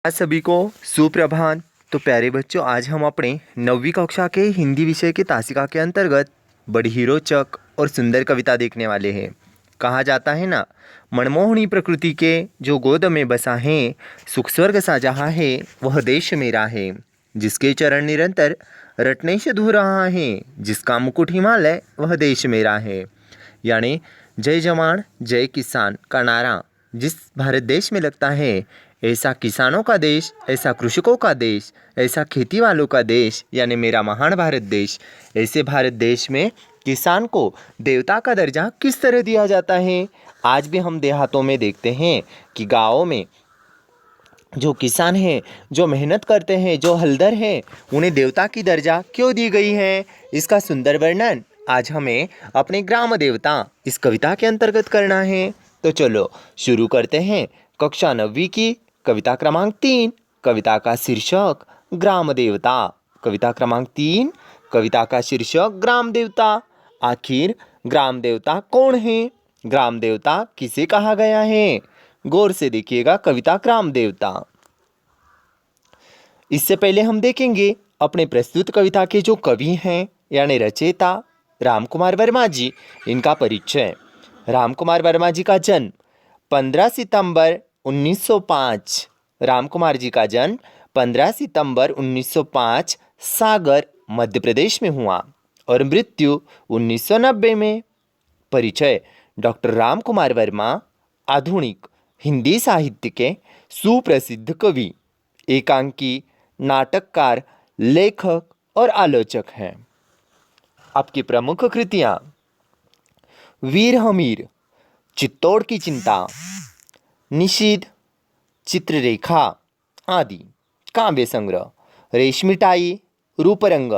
आज सभी को सुप्रभात। तो प्यारे बच्चों, आज हम अपने 9वीं कक्षा के हिंदी विषय की तासिका के अंतर्गत बड़ी ही रोचक और सुंदर कविता देखने वाले हैं। कहा जाता है ना, मनमोहनी प्रकृति के जो गोद में बसा है, सुख स्वर्ग सा जहाँ है वह देश मेरा है। जिसके चरण निरंतर रटने से धो रहा है, जिसका मुकुट हिमालय वह देश मेरा है। यानी जय जवान जय किसान का नारा जिस भारत देश में लगता है, ऐसा किसानों का देश, ऐसा कृषकों का देश, ऐसा खेती वालों का देश, यानी मेरा महान भारत देश। ऐसे भारत देश में किसान को देवता का दर्जा किस तरह दिया जाता है। आज भी हम देहातों में देखते हैं कि गाँवों में जो किसान हैं, जो मेहनत करते हैं, जो हलदर हैं, उन्हें देवता की दर्जा क्यों दी गई है, इसका सुंदर वर्णन आज हमें अपने ग्राम देवता इस कविता के अंतर्गत करना है। तो चलो शुरू करते हैं कक्षा 9वीं की कविता क्रमांक 3। कविता का शीर्षक ग्राम देवता। कविता क्रमांक 3, कविता का शीर्षक ग्राम देवता। आखिर ग्राम देवता कौन है, ग्राम देवता किसे कहा गया है? गौर से देखिएगा कविता ग्राम देवता। इससे पहले हम देखेंगे अपने प्रस्तुत कविता के जो कवि हैं यानी रचयिता रामकुमार वर्मा जी, इनका परिचय। रामकुमार वर्मा जी का जन्म 15 सितंबर 1905। रामकुमार जी का जन्म 15 सितंबर 1905 सागर मध्य प्रदेश में हुआ और मृत्यु 1990 में। परिचय: डॉक्टर रामकुमार वर्मा आधुनिक हिंदी साहित्य के सुप्रसिद्ध कवि, एकांकी, नाटककार, लेखक और आलोचक हैं। आपकी प्रमुख कृतियाँ: वीर हमीर, चित्तौड़ की चिंता, निषीध, चित्ररेखा आदि। काव्य संग्रह: रेशमिटाई, रूपरंग,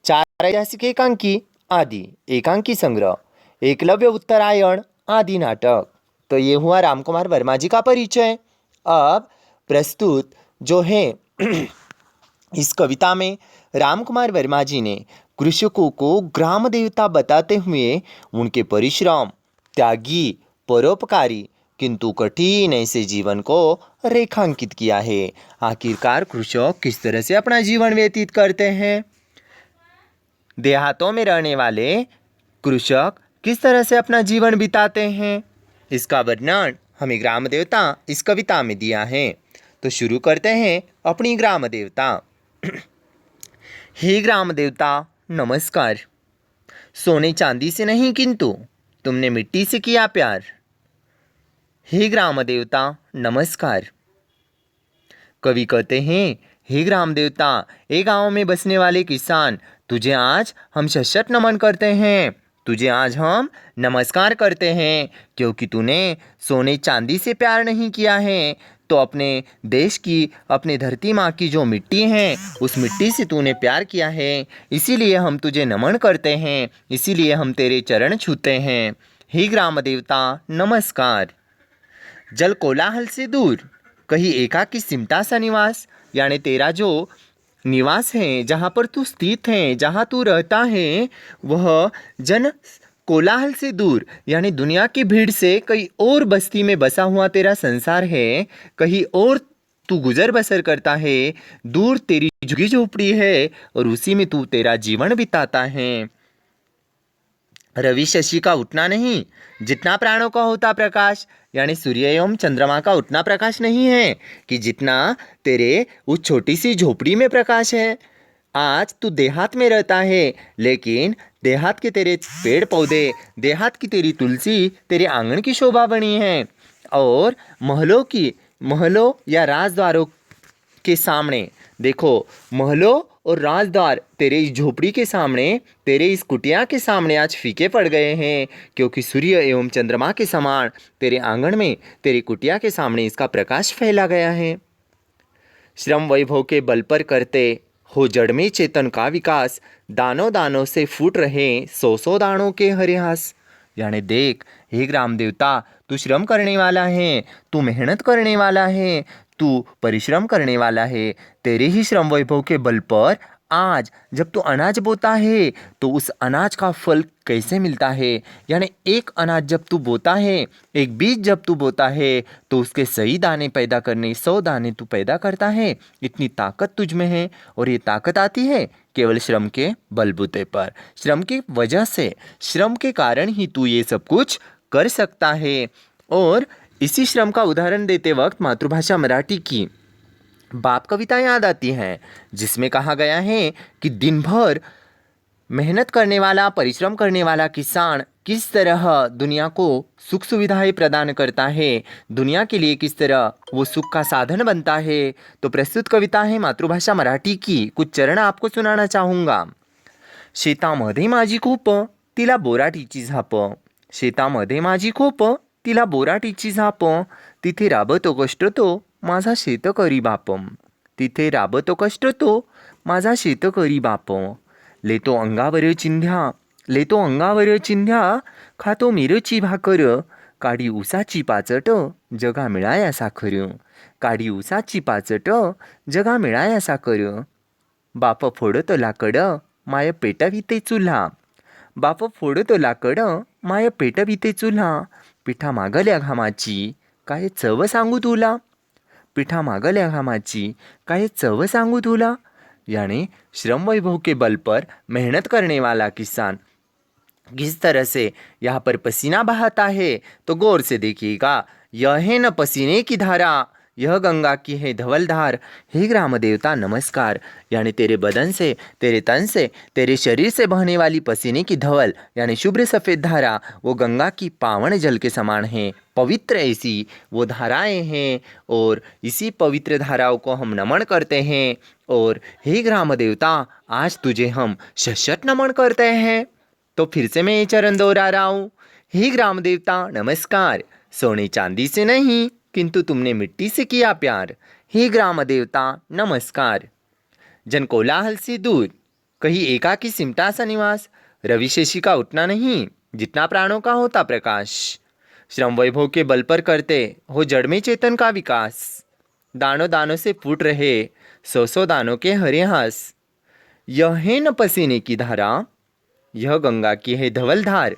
चार ऐतिहासिक एकांकी आदि। एकांकी संग्रह: एकलव्य उत्तरायण आदि नाटक। तो ये हुआ रामकुमार वर्मा जी का परिचय। अब प्रस्तुत जो है इस कविता में रामकुमार वर्मा जी ने कृषकों को ग्राम देवता बताते हुए उनके परिश्रम, त्यागी, परोपकारी किंतु कठिन ऐसे जीवन को रेखांकित किया है। आखिरकार कृषक किस तरह से अपना जीवन व्यतीत करते हैं, देहातों में रहने वाले कृषक किस तरह से अपना जीवन बिताते हैं, इसका वर्णन हमें ग्राम देवता इस कविता में दिया है। तो शुरू करते हैं अपनी ग्राम देवता। हे ग्राम देवता नमस्कार, सोने चांदी से नहीं किंतु तुमने मिट्टी से किया प्यार। हे ग्राम देवता नमस्कार। कवि कहते हैं, हे ग्राम देवता, ए गांव में बसने वाले किसान, तुझे आज हम शत नमन करते हैं, तुझे आज हम नमस्कार करते हैं, क्योंकि तूने सोने चांदी से प्यार नहीं किया है, तो अपने देश की, अपने धरती माँ की जो मिट्टी है, उस मिट्टी से तूने प्यार किया है। इसीलिए हम तुझे नमन करते हैं, इसीलिए हम तेरे चरण छूते हैं। हे ग्राम देवता नमस्कार। जल कोलाहल से दूर, कहीं एकाकी सिमटा सा निवास, यानी तेरा जो निवास है, जहाँ पर तू स्थित है, जहाँ तू रहता है, वह जन कोलाहल से दूर, यानी दुनिया की भीड़ से कहीं और बस्ती में बसा हुआ तेरा संसार है, कहीं और तू गुजर बसर करता है, दूर तेरी झुग्गी झोपड़ी है और उसी में तू तेरा जीवन बिताता है। रवि शशि का उतना नहीं जितना प्राणों का होता प्रकाश, यानी सूर्य एवं चंद्रमा का उतना प्रकाश नहीं है कि जितना तेरे उस छोटी सी झोपड़ी में प्रकाश है। आज तू देहात में रहता है, लेकिन देहात के तेरे पेड़ पौधे, देहात की तेरी तुलसी तेरे आंगन की शोभा बनी है, और महलों या राजद्वारों के सामने देखो, महलों और राजद्वार तेरे इस झोपड़ी के सामने, तेरे इस कुटिया के सामने आज फीके पड़ गए हैं, क्योंकि सूर्य एवं चंद्रमा के समान तेरे आंगन में, तेरी कुटिया के सामने इसका प्रकाश फैला गया है। श्रम वैभव के बल पर करते हो जड़ में चेतन का विकास, दानों दानों से फूट रहे सौ सौ दानों के हरिहास। यानी देख, हे ग्राम देवता, तू श्रम करने वाला है, तू मेहनत करने वाला है, तू परिश्रम करने वाला है। तेरे ही श्रम वैभव के बल पर आज जब तू अनाज बोता है तो उस अनाज का फल कैसे मिलता है, यानी एक अनाज जब तू बोता है, एक बीज जब तू बोता है तो उसके सही दाने पैदा करने 100 दाने तू पैदा करता है। इतनी ताकत तुझ में है और ये ताकत आती है केवल श्रम के बलबूते पर। श्रम की वजह से, श्रम के कारण ही तू ये सब कुछ कर सकता है। और इसी श्रम का उदाहरण देते वक्त मातृभाषा मराठी की बाप कविता याद आती है, जिसमें कहा गया है कि दिन भर मेहनत करने वाला, परिश्रम करने वाला किसान किस तरह दुनिया को सुख सुविधाएं प्रदान करता है, दुनिया के लिए किस तरह वो सुख का साधन बनता है। तो प्रस्तुत कविता है मातृभाषा मराठी की, कुछ चरण आपको सुनाना चाहूँगा। शेतामध्ये माझी खूप, तिला बोराटीची झाप, शेतामध्ये माझी खूप, तिला बोराटीची झाप, तिथे राबतो कष्ट तो माझा शेतकरी बाप, तिथे राबतो कष्ट तो माझा शेतकरी बाप, लेतो अंगावर चिंध्या, लेतो अंगावर चिंध्या, खातो मिरची भाकर, काडी उसाची पाचट, जगा मिळाया साखर, काडी उसाची पाचट, जगा मिळाया साखर, बाप फोडत लाकड, माय पेटविते चुल्हा, बाप फोडत लाकड, माय पेटविते चुल्हा, पिठा मागल्या घामाची काय चव सांगू तुला, पिठा मागल्या घामाची काय चव सांगू तुला। यानी श्रम वैभव के बल पर मेहनत करने वाला किसान किस तरह से यहाँ पर पसीना बहाता है, तो गौर से देखिएगा। यह है न पसीने की धारा, यह गंगा की है धवल धार, हे ग्राम देवता नमस्कार। यानी तेरे बदन से, तेरे तन से, तेरे शरीर से बहने वाली पसीने की धवल यानी शुभ्र सफ़ेद धारा वो गंगा की पावन जल के समान है, पवित्र ऐसी वो धाराएं हैं। और इसी पवित्र धाराओं को हम नमन करते हैं। और हे ग्राम देवता, आज तुझे हम शत नमन करते हैं। तो फिर से मैं ये चरण दोहरा रहा हूँ। हे ग्राम देवता नमस्कार, सोने चांदी से नहीं किंतु तुमने मिट्टी से किया प्यार, हे ग्राम देवता नमस्कार। जन कोलाहल से दूर, कहीं एकाकी सिमटा सा निवास, रवि शेषी का उठना नहीं जितना प्राणों का होता प्रकाश, श्रम वैभव के बल पर करते हो जड़ में चेतन का विकास, दानों दानों से फूट रहे 100 दानों के हरे हास, यह है न पसीने की धारा, यह गंगा की है धवल धार,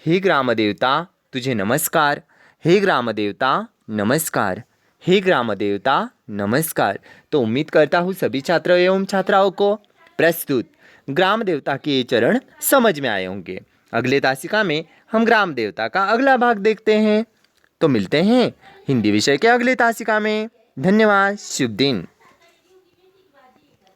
हे ग्राम देवता तुझे नमस्कार, हे ग्राम देवता नमस्कार, हे ग्राम देवता नमस्कार। तो उम्मीद करता हूँ सभी छात्र एवं छात्राओं को प्रस्तुत ग्राम देवता के ये चरण समझ में आए होंगे। अगले तासिका में हम ग्राम देवता का अगला भाग देखते हैं। तो मिलते हैं हिंदी विषय के अगले तासिका में। धन्यवाद, शुभ दिन।